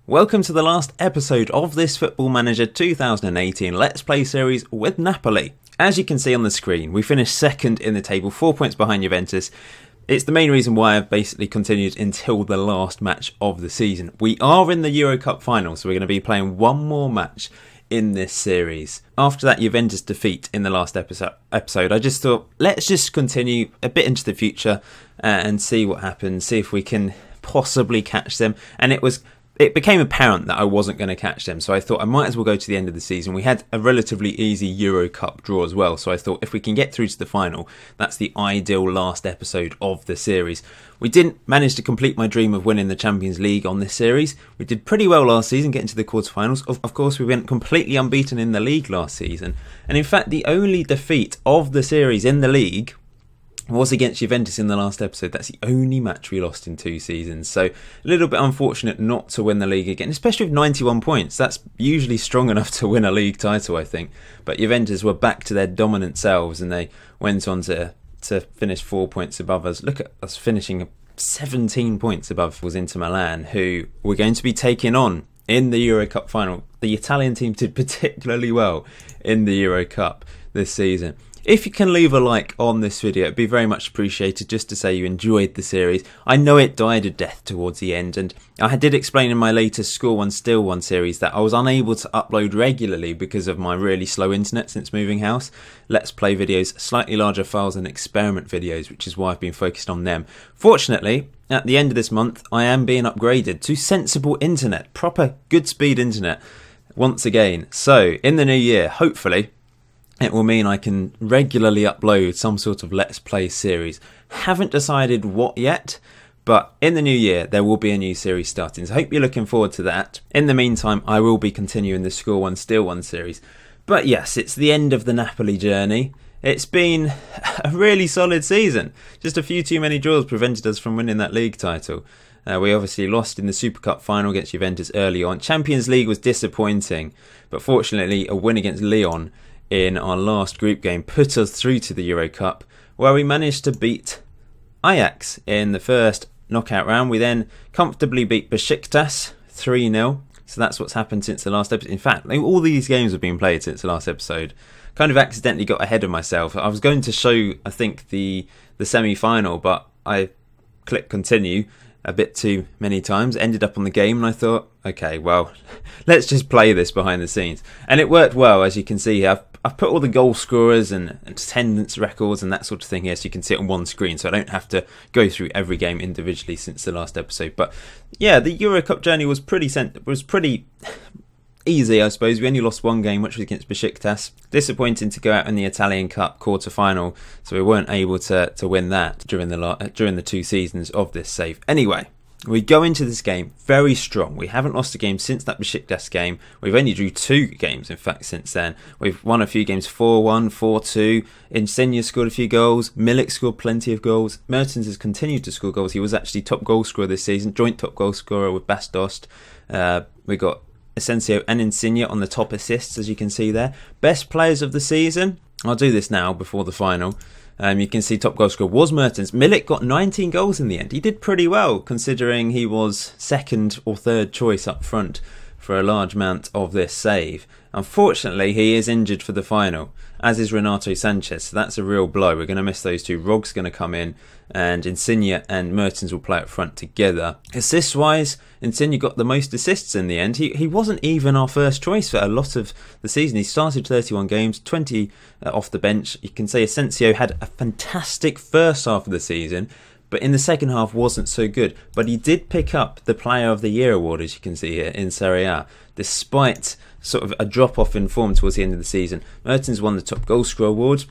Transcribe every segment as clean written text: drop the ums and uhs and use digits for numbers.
Welcome to the last episode of this Football Manager 2018 Let's Play series with Napoli. As you can see on the screen, we finished second in the table, 4 points behind Juventus. It's the main reason why I've basically continued until the last match of the season. We are in the Euro Cup final, so we're going to be playing one more match in this series. After that Juventus defeat in the last episode, I just thought, let's just continue a bit into the future and see what happens, see if we can possibly catch them. And it became apparent that I wasn't going to catch them, so I thought I might as well go to the end of the season. We had a relatively easy Euro Cup draw as well, so I thought if we can get through to the final, that's the ideal last episode of the series. We didn't manage to complete my dream of winning the Champions League on this series. We did pretty well last season, getting to the quarterfinals. Of course, we went completely unbeaten in the league last season, and in fact, the only defeat of the series in the league was against Juventus in the last episode. That's the only match we lost in 2 seasons. So a little bit unfortunate not to win the league again, especially with 91 points. That's usually strong enough to win a league title, I think. But Juventus were back to their dominant selves and they went on to finish 4 points above us. Look at us finishing 17 points above was Inter Milan, who we're going to be taking on in the Euro Cup final. The Italian team did particularly well in the Euro Cup this season. If you can leave a like on this video, it'd be very much appreciated, just to say you enjoyed the series. I know it died a death towards the end, and I did explain in my latest Score 1 Still 1 series that I was unable to upload regularly because of my really slow internet since moving house. Let's Play videos, slightly larger files than experiment videos, which is why I've been focused on them. Fortunately, at the end of this month, I am being upgraded to sensible internet, proper good speed internet once again. So, in the new year, hopefully, it will mean I can regularly upload some sort of Let's Play series. Haven't decided what yet, but in the new year there will be a new series starting, so I hope you're looking forward to that. In the meantime, I will be continuing the Score 1 Still 1 series. But yes, it's the end of the Napoli journey. It's been a really solid season. Just a few too many draws prevented us from winning that league title. We obviously lost in the Super Cup final against Juventus early on. Champions League was disappointing, but fortunately a win against Lyon in our last group game put us through to the Euro Cup, where we managed to beat Ajax in the first knockout round. We then comfortably beat Besiktas 3-0. So that's what's happened since the last episode. In fact, all these games have been played since the last episode. Kind of accidentally got ahead of myself. I was going to show, I think, the semi-final, but I clicked continue a bit too many times, ended up on the game, and I thought, okay, well, let's just play this behind the scenes. And it worked well, as you can see here. I've put all the goal scorers and attendance records and that sort of thing here, so you can see it on one screen, so I don't have to go through every game individually since the last episode. But yeah, the Euro Cup journey was pretty easy, I suppose. We only lost one game, which was against Besiktas. Disappointing to go out in the Italian Cup quarter-final, so we weren't able to win that during the 2 seasons of this save. Anyway, we go into this game very strong. We haven't lost a game since that Besiktas game. We've only drew 2 games, in fact, since then. We've won a few games 4-1, 4-2. Insigne scored a few goals. Milik scored plenty of goals. Mertens has continued to score goals. He was actually top goal scorer this season, joint top goal scorer with Bastos. We got Asensio and Insigne on the top assists, as you can see there. Best players of the season. I'll do this now before the final. You can see top goal scorer was Mertens. Milik got 19 goals in the end. He did pretty well, considering he was second or third choice up front for a large amount of this save. Unfortunately, he is injured for the final, as is Renato Sanchez, so that's a real blow. We're going to miss those two. Rog's going to come in, and Insigne and Mertens will play up front together. Assists-wise, Insigne got the most assists in the end. He wasn't even our first choice for a lot of the season. He started 31 games, 20 off the bench. You can say Asensio had a fantastic first half of the season, but in the second half wasn't so good. But he did pick up the Player of the Year award, as you can see here, in Serie A, despite sort of a drop-off in form towards the end of the season. Mertens won the top goal scorer award.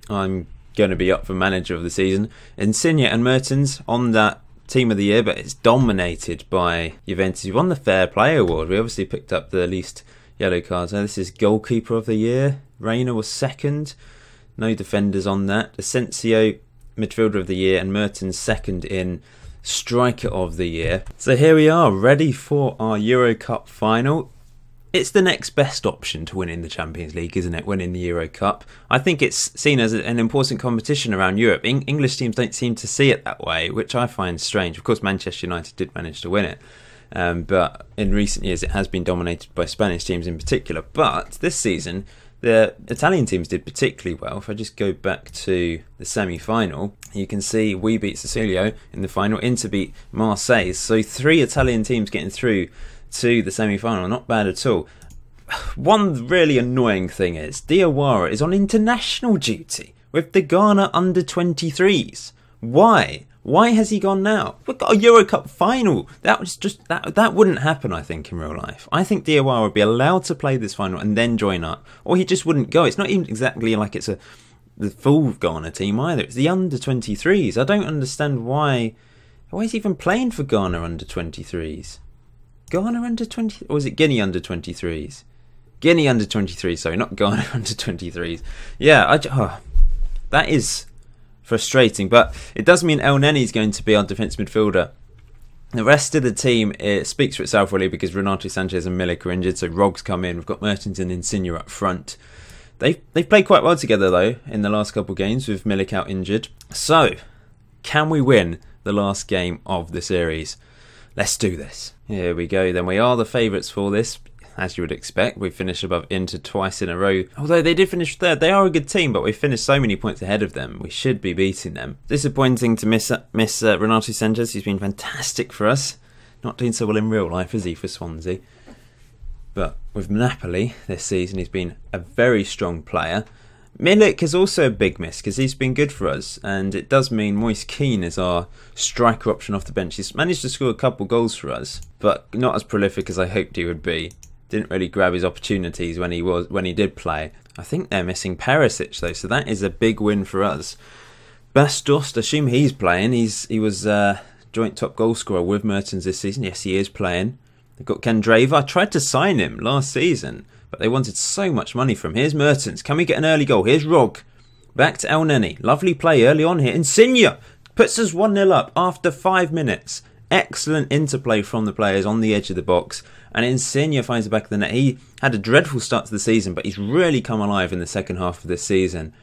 I'm going to be up for manager of the season. Insigne and Mertens on that team of the year, but it's dominated by Juventus. He won the Fair Play award. We obviously picked up the least yellow cards. Now this is goalkeeper of the year. Reina was second. No defenders on that. Asensio, midfielder of the year, and Mertens second in striker of the year. So here we are, ready for our Euro Cup final. It's the next best option to winning the Champions League, isn't it? Winning the Euro Cup. I think it's seen as an important competition around Europe. English teams don't seem to see it that way, which I find strange. Of course, Manchester United did manage to win it. But in recent years it has been dominated by Spanish teams in particular. But this season the Italian teams did particularly well. If I just go back to the semi-final, you can see we beat Sassuolo in the final, Inter beat Marseille. So 3 Italian teams getting through to the semi-final, not bad at all. One really annoying thing is Diawara is on international duty with the Ghana under-23s. Why? Why has he gone now? We've got a Euro Cup final. That wouldn't happen, I think, in real life. I think Diawara would be allowed to play this final and then join up, or he just wouldn't go. It's not even exactly like it's the full Ghana team either. It's the under-23s. I don't understand why he's even playing for Ghana under-23s. Ghana under-20, or is it Guinea under-23s? Guinea under-23, sorry, not Ghana under-23s. Yeah, that is frustrating, but it does mean El Neni is going to be our defence midfielder. The rest of the team, it speaks for itself really, because Renato Sanchez and Milik are injured, so Rog's come in. We've got Mertens and Insigne up front. They've played quite well together though in the last couple of games with Milik out injured. So, can we win the last game of the series? Let's do this. Here we go then. We are the favourites for this, as you would expect. We finished above Inter twice in a row. Although they did finish third. They are a good team, but we finished so many points ahead of them. We should be beating them. Disappointing to miss Renato Sanchez. He's been fantastic for us. Not doing so well in real life, is he, for Swansea? But with Napoli this season, he's been a very strong player. Milik is also a big miss because he's been good for us, and it does mean Moise Kean is our striker option off the bench. He's managed to score a couple goals for us, but not as prolific as I hoped he would be. Didn't really grab his opportunities when he did play. I think they're missing Perisic though, so that is a big win for us. Bastos, assume he's playing. He was joint top goal scorer with Mertens this season. Yes, he is playing. They've got Candreva. I tried to sign him last season, but they wanted so much money from him. Here's Mertens. Can we get an early goal? Here's Rog. Back to El Neni. Lovely play early on here. Insigne puts us 1-0 up after 5 minutes. Excellent interplay from the players on the edge of the box. And Insigne finds the back of the net. He had a dreadful start to the season, but he's really come alive in the second half of this season.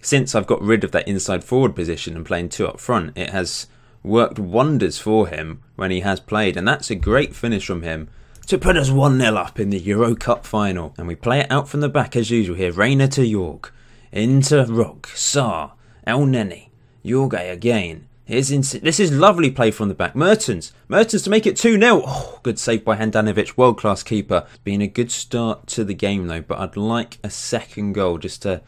Since I've got rid of that inside forward position and playing 2 up front, it has worked wonders for him when he has played. And that's a great finish from him to put us 1-0 up in the Euro Cup final. And we play it out from the back as usual here. Reina to York. Into Rog. Sarr. El Neni. Jorge again. This is lovely play from the back. Mertens to make it 2-0. Oh, good save by Handanovic. World-class keeper. Been a good start to the game though, but I'd like a second goal just to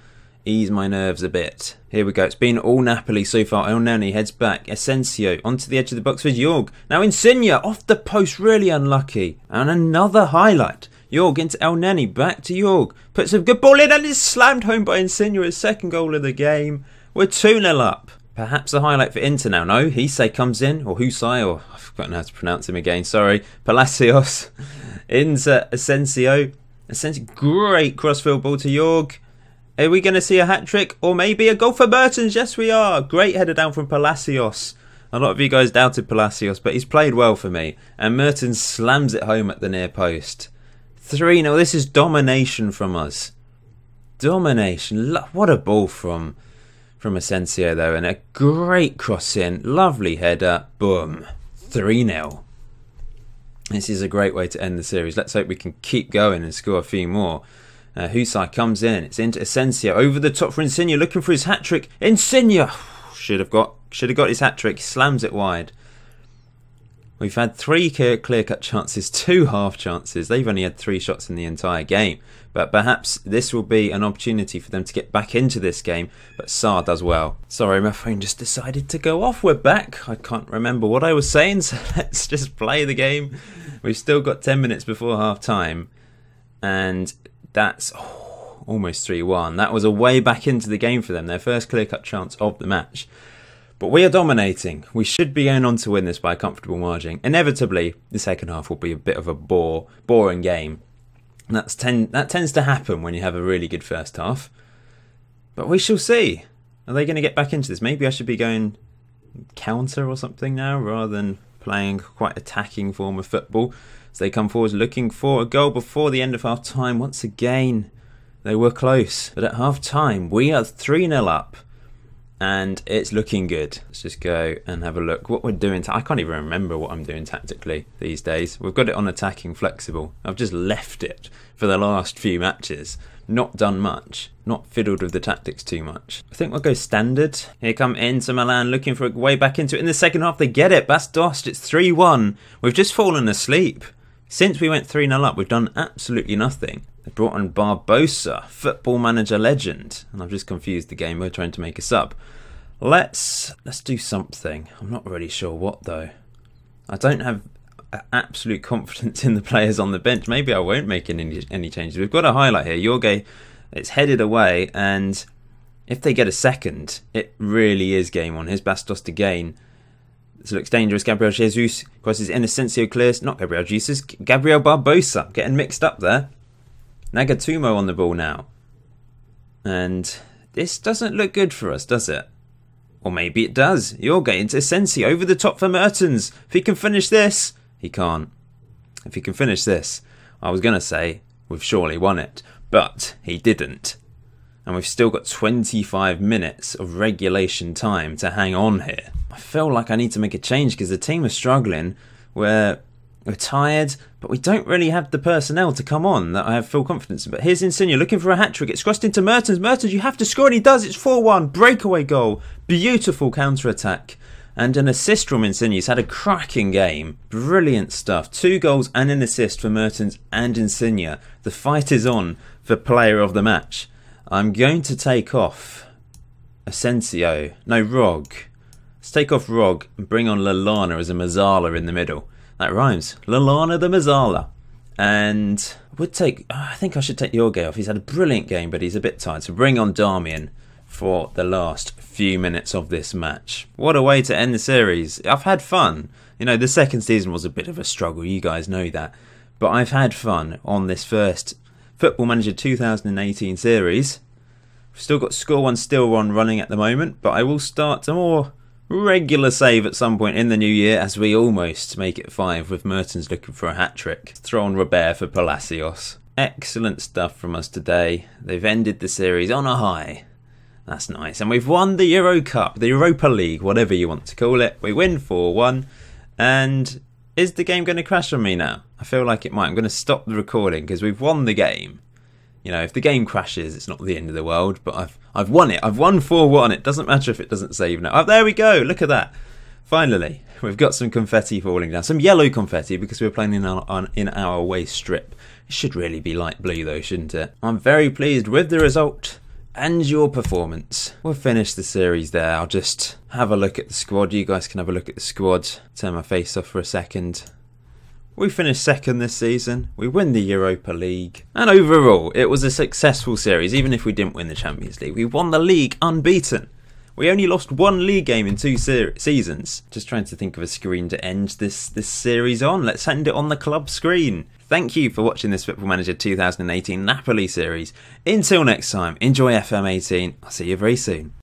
ease my nerves a bit. Here we go. It's been all Napoli so far. El Neni heads back. Asensio onto the edge of the box for Jorg. Now Insigne off the post. Really unlucky. And another highlight. Jorg into El Neni. Back to Jorg. Puts a good ball in and is slammed home by Insigne. His second goal of the game. We're 2-0 up. Perhaps a highlight for Inter now. No, Hisei comes in, or Husai, or I've forgotten how to pronounce him again, sorry. Palacios into Asensio. Asensio, great crossfield ball to Jorg. Are we going to see a hat-trick, or maybe a goal for Mertens? Yes, we are. Great header down from Palacios. A lot of you guys doubted Palacios, but he's played well for me. And Mertens slams it home at the near post. 3-0, this is domination from us. Domination. What a ball from Asensio though, and a great cross in, lovely header, boom, 3-0. This is a great way to end the series. Let's hope we can keep going and score a few more. Husai comes in, it's into Asensio, over the top for Insigne, looking for his hat-trick. Insigne should have got his hat-trick, slams it wide. We've had 3 clear-cut chances, 2 half chances. They've only had 3 shots in the entire game. But perhaps this will be an opportunity for them to get back into this game. But Sarr does well. Sorry, my phone just decided to go off. We're back. I can't remember what I was saying, so let's just play the game. We've still got 10 minutes before half-time. And that's almost 3-1. That was a way back into the game for them. Their first clear-cut chance of the match. But we are dominating. We should be going on to win this by a comfortable margin. Inevitably, the second half will be a bit of a boring game. That tends to happen when you have a really good first half. But we shall see. Are they going to get back into this? Maybe I should be going counter or something now, rather than playing quite attacking form of football. So they come forward looking for a goal before the end of half time. Once again, they were close. But at half time, we are 3-0 up. and it's looking good. Let's just go and have a look what we're doing. I can't even remember what I'm doing tactically these days. We've got it on attacking flexible. I've just left it for the last few matches. Not done much. Not fiddled with the tactics too much. I think we'll go standard. Here come Inter Milan looking for a way back into it. In the second half they get it. Bas Dost, it's 3-1. We've just fallen asleep. Since we went 3-0 up, we've done absolutely nothing. They brought on Barbosa, Football Manager legend. And I've just confused the game. We're trying to make a sub. Let's do something. I'm not really sure what though. I don't have absolute confidence in the players on the bench. Maybe I won't make any changes. We've got a highlight here. Jorge, it's headed away. And if they get a second, it really is game on. Here's Bas Dost again. This looks dangerous. Gabriel Jesus crosses in. Asensio clears. Not Gabriel Jesus. Gabriel Barbosa. Getting mixed up there. Nagatumo on the ball now. And this doesn't look good for us, does it? Or maybe it does. Jorge into Asensio. Over the top for Mertens. If he can finish this. He can't. If he can finish this. I was going to say we've surely won it. But he didn't. And we've still got 25 minutes of regulation time to hang on here. I feel like I need to make a change because the team is struggling. We're tired, but we don't really have the personnel to come on that I have full confidence in. But here's Insigne looking for a hat-trick. It's crossed into Mertens. Mertens, you have to score, and he does. It's 4-1. Breakaway goal. Beautiful counter-attack. And an assist from Insigne. He's had a cracking game. Brilliant stuff. 2 goals and an assist for Mertens and Insigne. The fight is on for player of the match. I'm going to take off Asensio. No, Rog. Let's take off Rog and bring on Lallana as a Mazzala in the middle. That rhymes. Lallana the Mazzala. And I think I should take Jorge off. He's had a brilliant game, but he's a bit tired. So bring on Darmian for the last few minutes of this match. What a way to end the series. I've had fun. You know, the second season was a bit of a struggle. You guys know that. But I've had fun on this first Football Manager 2018 series. We've still got Score One Still On running at the moment, but I will start a more regular save at some point in the new year as we almost make it 5 with Mertens looking for a hat-trick. Throw on Robert for Palacios. Excellent stuff from us today. They've ended the series on a high. That's nice. And we've won the Euro Cup, the Europa League, whatever you want to call it. We win 4-1. And is the game going to crash on me now? I feel like it might. I'm going to stop the recording because we've won the game. You know, if the game crashes, it's not the end of the world. But I've won it. I've won 4-1. It doesn't matter if it doesn't save now. Oh, there we go. Look at that. Finally, we've got some confetti falling down. Some yellow confetti because we're playing in our away strip. It should really be light blue though, shouldn't it? I'm very pleased with the result and your performance. We'll finish the series there. I'll just have a look at the squad. You guys can have a look at the squad. Turn my face off for a second. We finished second this season. We win the Europa League. And overall, it was a successful series, even if we didn't win the Champions League. We won the league unbeaten. We only lost 1 league game in 2 seasons. Just trying to think of a screen to end this series on. Let's end it on the club screen. Thank you for watching this Football Manager 2018 Napoli series. Until next time, enjoy FM18. I'll see you very soon.